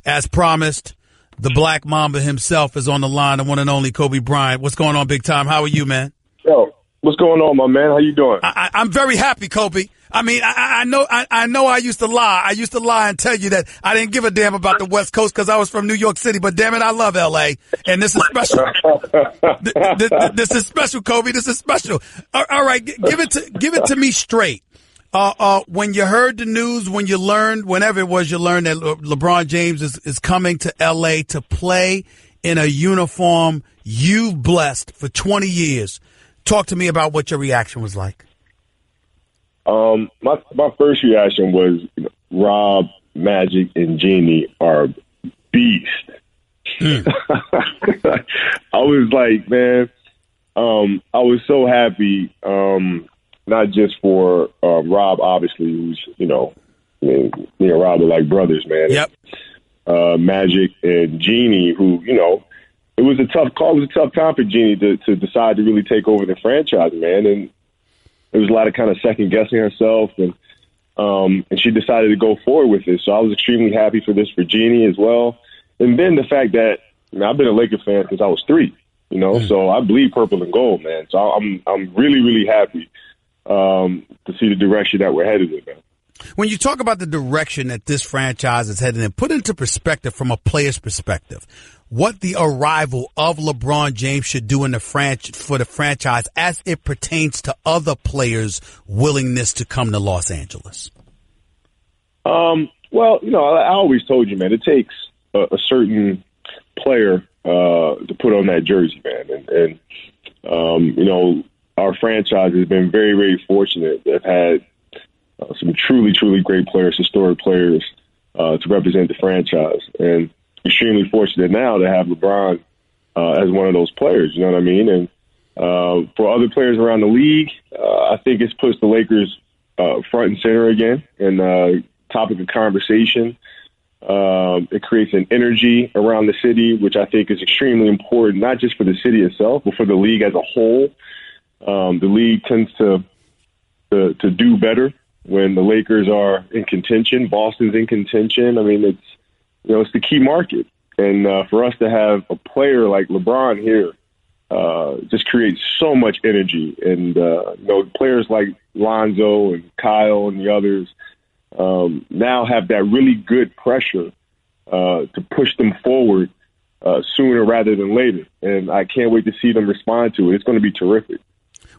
As promised, the Black Mamba himself is on the line, the one and only Kobe Bryant. What's going on, big time? How are you, man? Yo, what's going on, my man? How you doing? I'm very happy, Kobe. I mean, I know I used to lie. I used to lie and tell you that I didn't give a damn about the West Coast because I was from New York City. But damn it, I love L.A. and this is special. This is special, Kobe. This is special. All right, give it to me straight. When you heard the news, when you learned, whenever it was you learned that LeBron James is coming to L.A. to play in a uniform you've blessed for 20 years, talk to me about what your reaction was like. My first reaction was Rob, Magic, and Jeannie are beasts. I was like, man, I was so happy, not just for Rob, obviously, who's, me and Rob are like brothers, man. Yep. Magic and Jeannie, who, it was a tough call. It was a tough time for Jeannie to decide to really take over the franchise, man. And there was a lot of kind of second guessing herself, and she decided to go forward with it. So I was extremely happy for this for Jeannie as well. And then the fact that I've been a Laker fan since I was 3, so I bleed purple and gold, man. So I'm really, really happy to see the direction that we're headed in, man. When you talk about the direction that this franchise is headed in, put into perspective from a player's perspective, what the arrival of LeBron James should do in for the franchise as it pertains to other players' willingness to come to Los Angeles. Well, I always told you, man, it takes a certain player to put on that jersey, man. And our franchise has been very, very fortunate. They've had some truly, truly great players, historic players to represent the franchise. And extremely fortunate now to have LeBron as one of those players, you know what I mean? And for other players around the league, I think it's puts the Lakers front and center again and topic of conversation. It creates an energy around the city, which I think is extremely important, not just for the city itself, but for the league as a whole. The league tends to do better when the Lakers are in contention. Boston's in contention. I mean, it's the key market. And for us to have a player like LeBron here just creates so much energy. And, players like Lonzo and Kyle and the others now have that really good pressure to push them forward sooner rather than later. And I can't wait to see them respond to it. It's going to be terrific.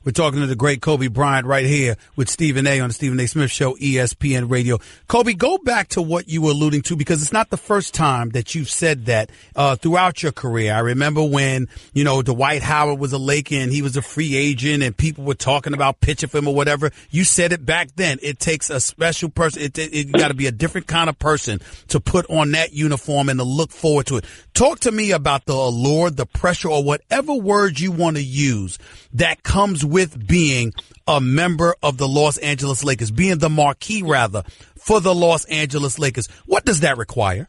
We're talking to the great Kobe Bryant right here with Stephen A. on the Stephen A. Smith Show, ESPN Radio. Kobe, go back to what you were alluding to, because it's not the first time that you've said that throughout your career. I remember when, Dwight Howard was a Laker and he was a free agent and people were talking about pitching for him or whatever. You said it back then. It takes a special person. It got to be a different kind of person to put on that uniform and to look forward to it. Talk to me about the allure, the pressure, or whatever words you want to use that comes with being a member of the Los Angeles Lakers, being the marquee, rather, for the Los Angeles Lakers. What does that require?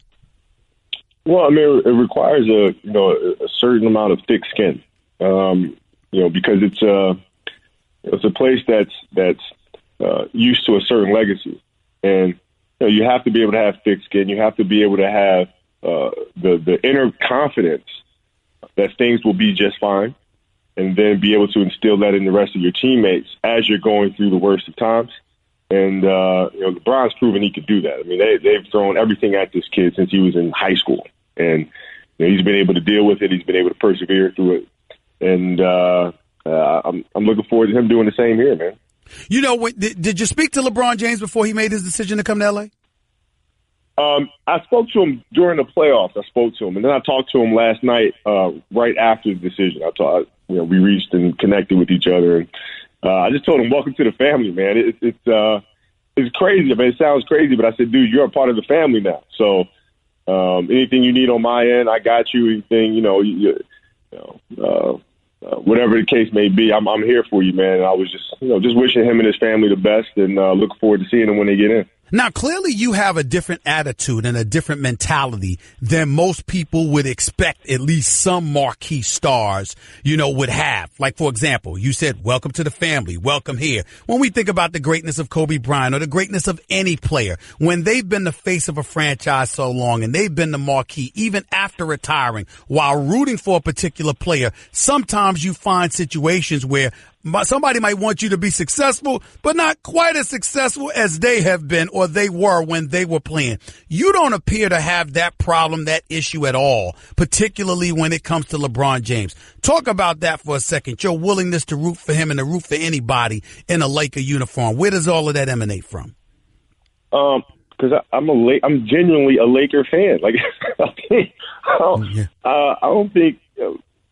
Well, I mean, it requires a certain amount of thick skin, because it's a place that's used to a certain legacy, and you have to be able to have thick skin. You have to be able to have the inner confidence that things will be just fine, and then be able to instill that in the rest of your teammates as you're going through the worst of times. And, LeBron's proven he could do that. I mean, they've thrown everything at this kid since he was in high school. And he's been able to deal with it. He's been able to persevere through it. And I'm looking forward to him doing the same here, man. Did you speak to LeBron James before he made his decision to come to L.A.? I spoke to him during the playoffs. I spoke to him. And then I talked to him last night right after the decision. We reached and connected with each other. And I just told him, welcome to the family, man. It's crazy. I mean, it sounds crazy, but I said, dude, you're a part of the family now. So anything you need on my end, I got you. Anything, whatever the case may be, I'm here for you, man. And I was just wishing him and his family the best and look forward to seeing them when they get in. Now, clearly you have a different attitude and a different mentality than most people would expect at least some marquee stars, would have. Like, for example, you said, welcome to the family, welcome here. When we think about the greatness of Kobe Bryant or the greatness of any player, when they've been the face of a franchise so long and they've been the marquee, even after retiring, while rooting for a particular player, sometimes you find situations where somebody might want you to be successful, but not quite as successful as they have been or they were when they were playing. You don't appear to have that problem, that issue at all, particularly when it comes to LeBron James. Talk about that for a second, your willingness to root for him and to root for anybody in a Laker uniform. Where does all of that emanate from? Because I'm genuinely a Laker fan. Like, I don't think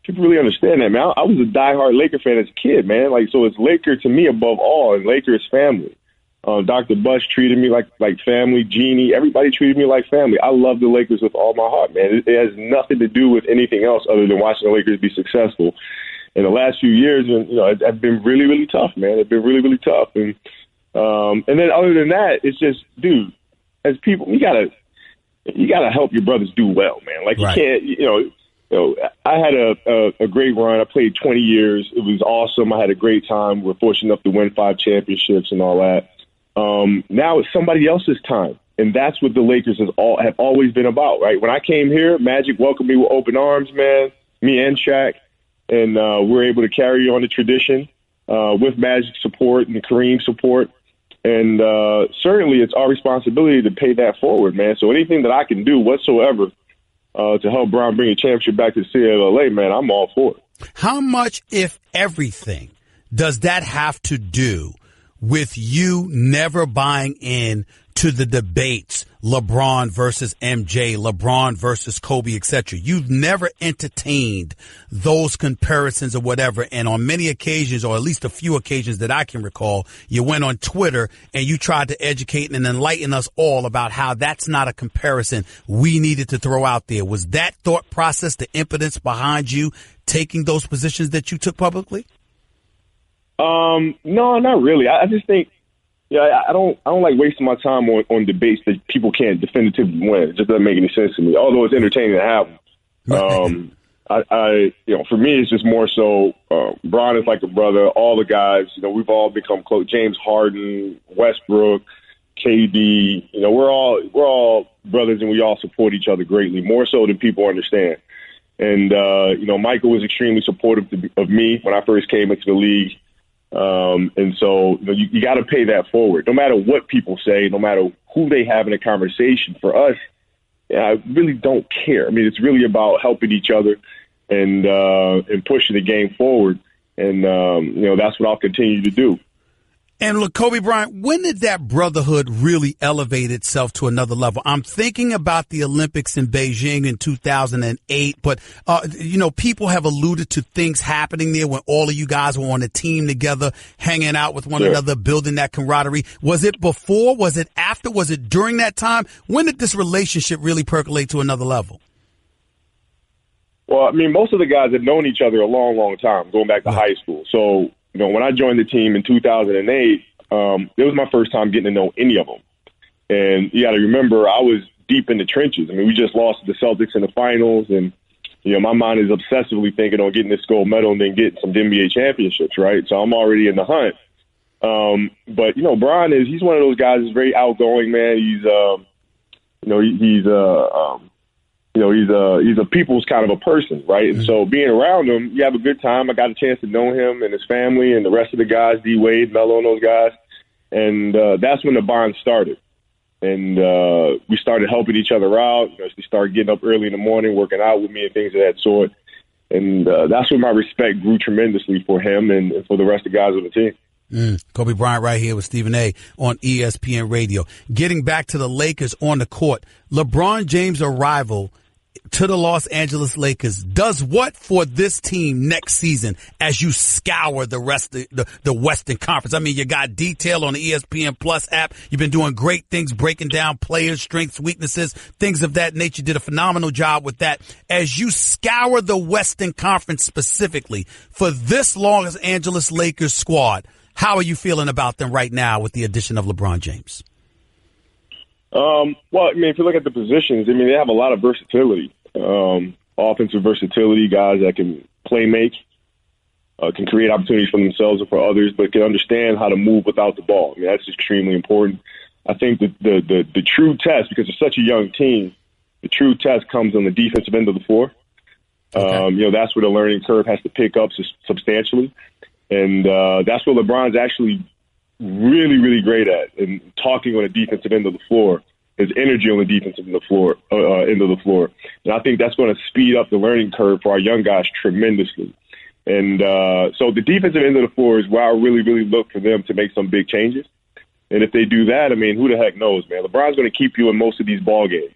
people really understand that, man. I was a diehard Laker fan as a kid, man. Like, so it's Laker to me above all, and Laker is family. Dr. Bush treated me like family. Jeannie, everybody treated me like family. I love the Lakers with all my heart, man. It has nothing to do with anything else other than watching the Lakers be successful. In the last few years, it's been really, really tough, man. It's been really, really tough. And then other than that, it's just, dude, as people, you gotta help your brothers do well, man. Like, right. You can't, I had a great run. I played 20 years. It was awesome. I had a great time. We're fortunate enough to win 5 championships and all that. Now it's somebody else's time, and that's what the Lakers have always been about, right? When I came here, Magic welcomed me with open arms, man. Me and Shaq, and we're able to carry on the tradition with Magic's support and Kareem's support. And certainly, it's our responsibility to pay that forward, man. So anything that I can do whatsoever to help Brown bring a championship back to the city of LA, man, I'm all for it. How much, if everything, does that have to do with you never buying in to the debates, LeBron versus MJ, LeBron versus Kobe, etc.? You've never entertained those comparisons or whatever. And on many occasions, or at least a few occasions that I can recall, you went on Twitter and you tried to educate and enlighten us all about how that's not a comparison we needed to throw out there. Was that thought process the impetus behind you taking those positions that you took publicly? No, not really. I just think, I don't like wasting my time on debates that people can't definitively win. It just doesn't make any sense to me, although it's entertaining to have them. For me, it's just more so, Bron is like a brother. All the guys, we've all become close. James Harden, Westbrook, KD, we're all brothers, and we all support each other greatly, more so than people understand. And, Michael was extremely supportive of me when I first came into the league. And so you got to pay that forward, no matter what people say, no matter who they have in a conversation. For us, I really don't care. I mean, it's really about helping each other and pushing the game forward. And, that's what I'll continue to do. And look, Kobe Bryant, when did that brotherhood really elevate itself to another level? I'm thinking about the Olympics in Beijing in 2008, but, people have alluded to things happening there when all of you guys were on a team together, hanging out with one another, building that camaraderie. Was it before? Was it after? Was it during that time? When did this relationship really percolate to another level? Well, I mean, most of the guys have known each other a long, long time, going back to high school. So, when I joined the team in 2008, it was my first time getting to know any of them. And you got to remember, I was deep in the trenches. I mean, we just lost to the Celtics in the finals, and my mind is obsessively thinking on getting this gold medal and then getting some NBA championships, right? So I'm already in the hunt. But Brian he's one of those guys who's very outgoing, man. He's a people's kind of a person, right? And so being around him, you have a good time. I got a chance to know him and his family and the rest of the guys, D Wade, Melo, and those guys. And that's when the bond started. And we started helping each other out. He started getting up early in the morning, working out with me and things of that sort. And that's when my respect grew tremendously for him and for the rest of the guys on the team. Kobe Bryant right here with Stephen A. on ESPN Radio. Getting back to the Lakers on the court, LeBron James' arrival to the Los Angeles Lakers does what for this team next season as you scour the rest of the Western Conference? I mean, you got detail on the ESPN Plus app. You've been doing great things, breaking down players' strengths, weaknesses, things of that nature. Did a phenomenal job with that. As you scour the Western Conference specifically for this Los Angeles Lakers squad, how are you feeling about them right now with the addition of LeBron James? Well, I mean, if you look at the positions, I mean, they have a lot of versatility, offensive versatility, guys that can play make, can create opportunities for themselves and for others, but can understand how to move without the ball. I mean, that's extremely important. I think that the true test, because it's such a young team, the true test comes on the defensive end of the floor. Okay. That's where the learning curve has to pick up substantially. And that's what LeBron's actually really, really great at, and talking on the defensive end of the floor, his energy on the defensive end of the floor. And I think that's going to speed up the learning curve for our young guys tremendously. And so the defensive end of the floor is where I really, really look for them to make some big changes. And if they do that, I mean, who the heck knows, man? LeBron's going to keep you in most of these ball games.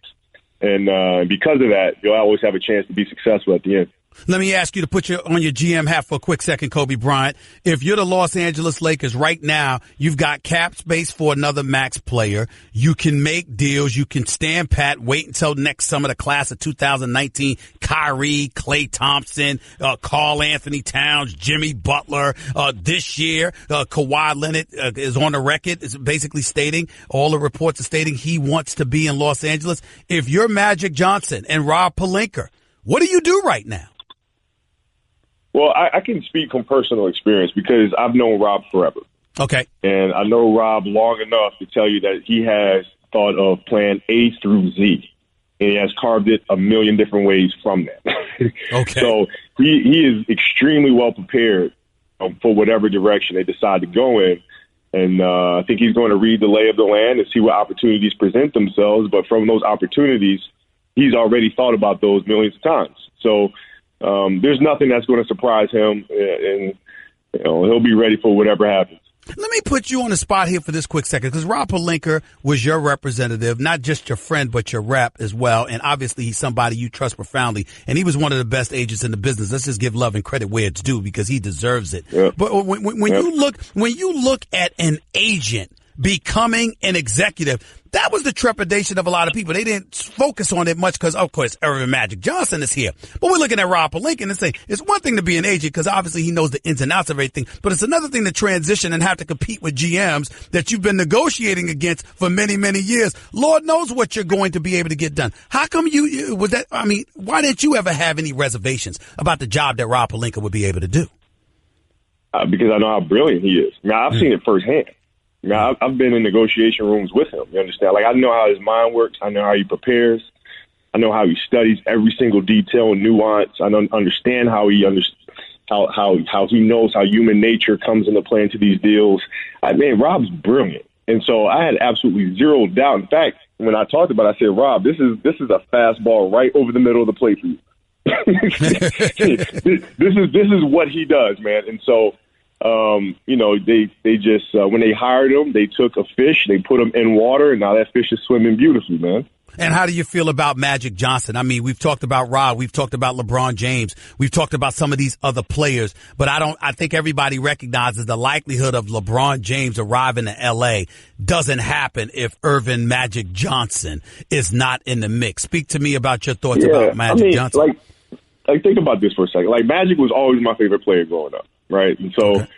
And because of that, you'll always have a chance to be successful at the end. Let me ask you to put on your GM hat for a quick second, Kobe Bryant. If you're the Los Angeles Lakers right now, you've got cap space for another max player. You can make deals. You can stand pat, wait until next summer, the class of 2019, Kyrie, Klay Thompson, Karl Anthony Towns, Jimmy Butler. This year, Kawhi Leonard is on the record. It's basically stating, all the reports are stating he wants to be in Los Angeles. If you're Magic Johnson and Rob Pelinka, what do you do right now? Well, I can speak from personal experience because I've known Rob forever. Okay. And I know Rob long enough to tell you that he has thought of plan A through Z, and he has carved it a million different ways from that. Okay. So he is extremely well prepared for whatever direction they decide to go in. And I think he's going to read the lay of the land and see what opportunities present themselves. But from those opportunities, he's already thought about those millions of times. So there's nothing that's going to surprise him, and he'll be ready for whatever happens. Let me put you on the spot here for this quick second, because Rob Pelinka was your representative, not just your friend, but your rep as well. And obviously he's somebody you trust profoundly. And he was one of the best agents in the business. Let's just give love and credit where it's due, because he deserves it. Yep. But when you look at an agent becoming an executive, that was the trepidation of a lot of people. They didn't focus on it much because, of course, Irvin Magic Johnson is here. But we're looking at Rob Pelinka and saying it's one thing to be an agent because obviously he knows the ins and outs of everything, but it's another thing to transition and have to compete with GMs that you've been negotiating against for many, many years. Lord knows what you're going to be able to get done. How come why didn't you ever have any reservations about the job that Rob Pelinka would be able to do? Because I know how brilliant he is. Now, I've seen it firsthand. Now, I've been in negotiation rooms with him. You understand? Like, I know how his mind works. I know how he prepares. I know how he studies every single detail and nuance. I understand how he how he knows how human nature comes into play into these deals. Rob's brilliant, and so I had absolutely zero doubt. In fact, when I talked about it, I said, Rob, this is a fastball right over the middle of the plate for you. This is what he does, man, and so. They just when they hired him, they took a fish, they put him in water, and now that fish is swimming beautifully, man. And how do you feel about Magic Johnson? I mean, we've talked about Rob, we've talked about LeBron James, we've talked about some of these other players, but I think everybody recognizes the likelihood of LeBron James arriving to LA doesn't happen if Irvin Magic Johnson is not in the mix. Speak to me about your thoughts about Magic Johnson. Like think about this for a second. Like, Magic was always my favorite player growing up. Right. And so,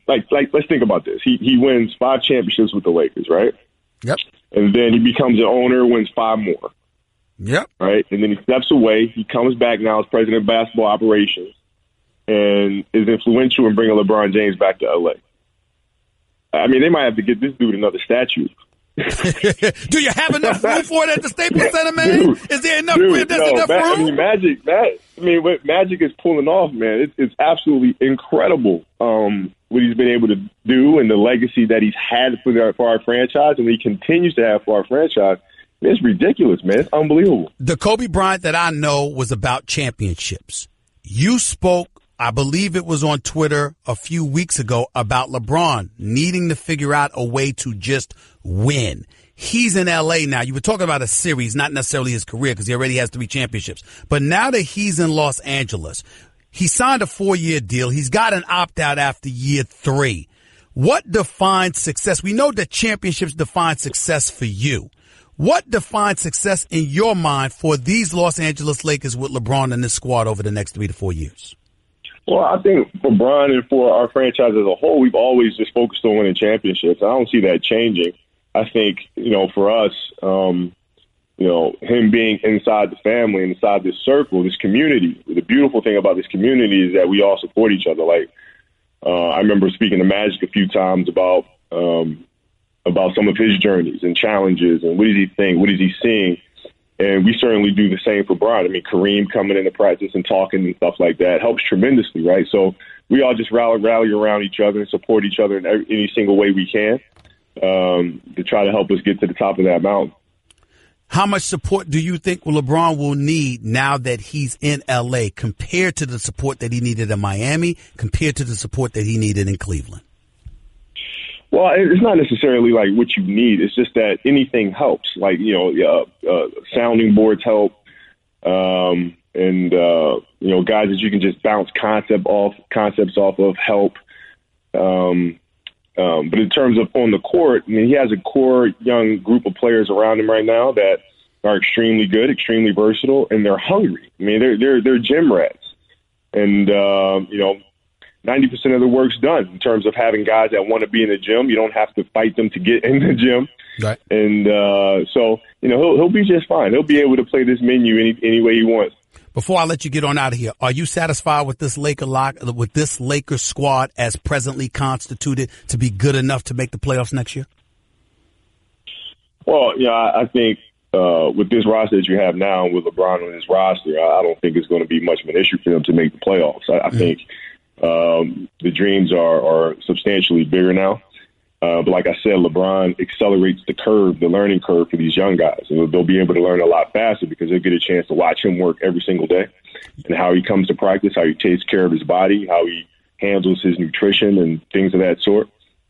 let's think about this. He wins 5 championships with the Lakers, right? Yep. And then he becomes an owner, wins 5 more. Yep. Right. And then he steps away. He comes back now as president of basketball operations and is influential in bringing LeBron James back to LA. I mean, they might have to get this dude another statue. Do you have enough room for it at the Staples Center, man? Is there enough room? What Magic is pulling off, man, it's absolutely incredible what he's been able to do and the legacy that he's had for our franchise and he continues to have for our franchise. It's ridiculous, man. It's unbelievable. The Kobe Bryant that I know was about championships. You spoke, I believe it was on Twitter a few weeks ago, about LeBron needing to figure out a way to just win. He's in L.A. now. You were talking about a series, not necessarily his career, because he already has 3 championships. But now that he's in Los Angeles, he signed a 4-year deal. He's got an opt-out after year 3. What defines success? We know that championships define success for you. What defines success in your mind for these Los Angeles Lakers with LeBron and this squad over the next 3 to 4 years? Well, I think for Bron and for our franchise as a whole, we've always just focused on winning championships. I don't see that changing. I think, for us, him being inside the family, inside this circle, this community, the beautiful thing about this community is that we all support each other. Like, I remember speaking to Magic a few times about some of his journeys and challenges and what does he think, what is he seeing? And we certainly do the same for Bryant. I mean, Kareem coming into practice and talking and stuff like that helps tremendously, right? So we all just rally around each other and support each other in any single way we can to try to help us get to the top of that mountain. How much support do you think LeBron will need now that he's in L.A. compared to the support that he needed in Miami, compared to the support that he needed in Cleveland? Well, it's not necessarily like what you need. It's just that anything helps. Like, sounding boards help, and guys that you can just bounce concepts off of help. But in terms of on the court, I mean, he has a core young group of players around him right now that are extremely good, extremely versatile, and they're hungry. I mean, they're gym rats, and 90% of the work's done in terms of having guys that want to be in the gym. You don't have to fight them to get in the gym. Right. And so he'll be just fine. He'll be able to play this menu any way he wants. Before I let you get on out of here, are you satisfied with this Lakers squad as presently constituted to be good enough to make the playoffs next year? Well, I think with this roster that you have now, with LeBron on his roster, I don't think it's going to be much of an issue for them to make the playoffs. I think the dreams are substantially bigger now. But like I said, LeBron accelerates the learning curve for these young guys. And they'll be able to learn a lot faster because they'll get a chance to watch him work every single day and how he comes to practice, how he takes care of his body, how he handles his nutrition and things of that sort.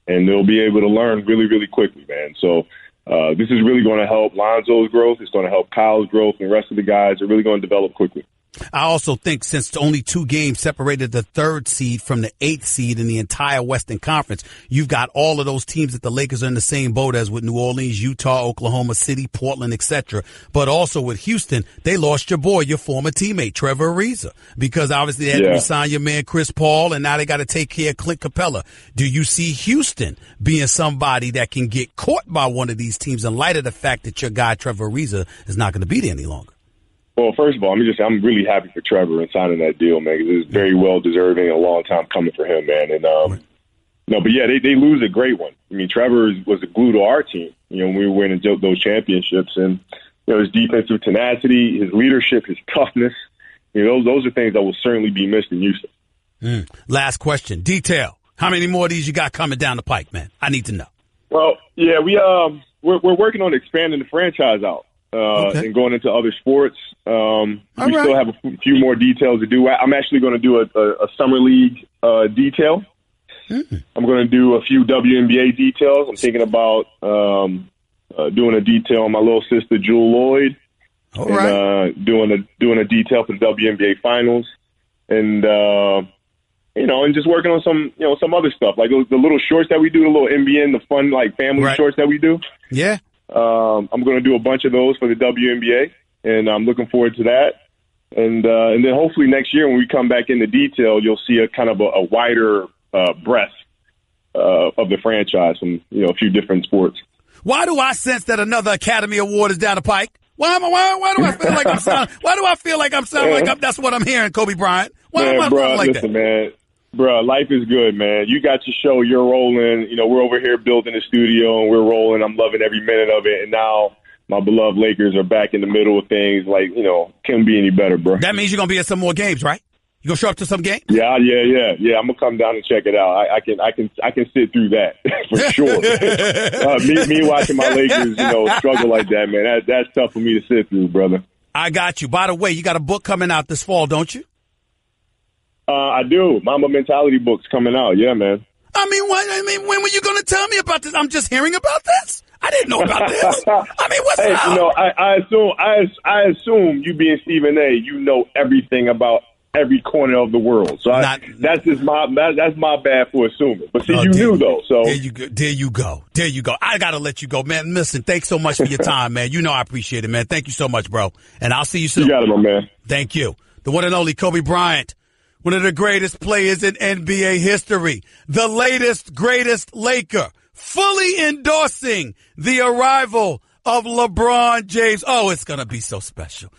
And they'll be able to learn really, really quickly, man. So this is really going to help Lonzo's growth. It's going to help Kyle's growth, and the rest of the guys are really going to develop quickly. I also think since only 2 games separated the 3rd seed from the 8th seed in the entire Western Conference, you've got all of those teams that the Lakers are in the same boat as with New Orleans, Utah, Oklahoma City, Portland, etc. But also with Houston, they lost your former teammate, Trevor Ariza, because obviously they had to resign your man Chris Paul, and now they got to take care of Clint Capella. Do you see Houston being somebody that can get caught by one of these teams in light of the fact that your guy Trevor Ariza is not going to be there any longer? Well, first of all, I'm really happy for Trevor and signing that deal, man, because it's very well deserving and a long time coming for him, man. And they lose a great one. I mean, Trevor was the glue to our team, when we were winning those championships, and his defensive tenacity, his leadership, his toughness, those are things that will certainly be missed in Houston. Last question, detail. How many more of these you got coming down the pike, man? I need to know. Well, yeah, we're working on expanding the franchise out. And going into other sports. Still have a few more details to do. I'm actually going to do a summer league detail. I'm going to do a few WNBA details. I'm thinking about doing a detail on my little sister, Jewel Lloyd. All right. Doing a detail for the WNBA finals. And, and just working on some other stuff, like the little shorts that we do, the little NBN, the fun, like family shorts that we do. Yeah. I'm going to do a bunch of those for the WNBA, and I'm looking forward to that. And then hopefully next year when we come back into detail, you'll see a kind of a wider breadth of the franchise from a few different sports. Why do I sense that another Academy Award is down the pike? Why do I feel like I'm sounding? Why do I feel like I'm sounding like that's what I'm hearing, Kobe Bryant? Why am I feeling like that? Man. Bro, life is good, man. You got your show. You're rolling. We're over here building the studio, and we're rolling. I'm loving every minute of it. And now my beloved Lakers are back in the middle of things. Like, can't be any better, bro. That means you're going to be at some more games, right? You going to show up to some games? Yeah. I'm going to come down and check it out. I can sit through that for sure. Me watching my Lakers, struggle like that, man. That's tough for me to sit through, brother. I got you. By the way, you got a book coming out this fall, don't you? I do. Mamba Mentality book's coming out. Yeah, man. When were you going to tell me about this? I'm just hearing about this. I didn't know about this. What's up? I assume you being Stephen A., you know everything about every corner of the world. So that's my bad for assuming. But see, you knew though. So there you go. I gotta let you go, man. Listen, thanks so much for your time, man. I appreciate it, man. Thank you so much, bro. And I'll see you soon. You got it, my man. Thank you. The one and only Kobe Bryant. One of the greatest players in NBA history. The latest, greatest Laker. fully endorsing the arrival of LeBron James. Oh, it's going to be so special.